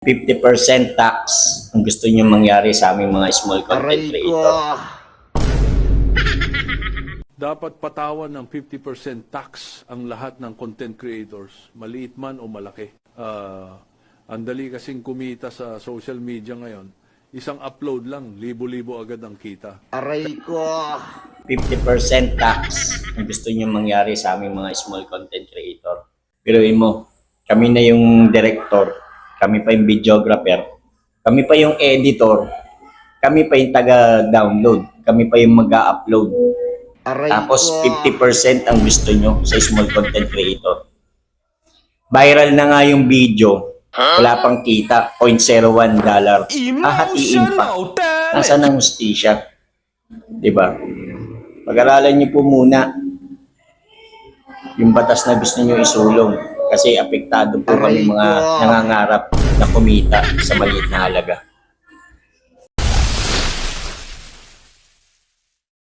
50% tax ang gusto niyo mangyari sa aming mga small content creator. Dapat patawan ng 50% tax ang lahat ng content creators, maliit man o malaki. Ang dali kasing kumita sa social media ngayon. Isang upload lang, libo-libo agad ang kita. 50% tax ang gusto niyo mangyari sa aming mga small content creator. Biruin mo, kami na yung director, kami pa yung videographer, kami pa yung editor, kami pa yung taga-download, kami pa yung mag-upload. Tapos 50% ang gusto nyo sa small content creator. Viral na nga yung video, wala pang kita, $0.01. Hahatiin pa. Nasaan ang hustisya? Diba? Pag-aralan nyo po muna yung batas na gusto nyo isulong kasi apektado po kami mga nangangarap na kumita sa maliit na halaga.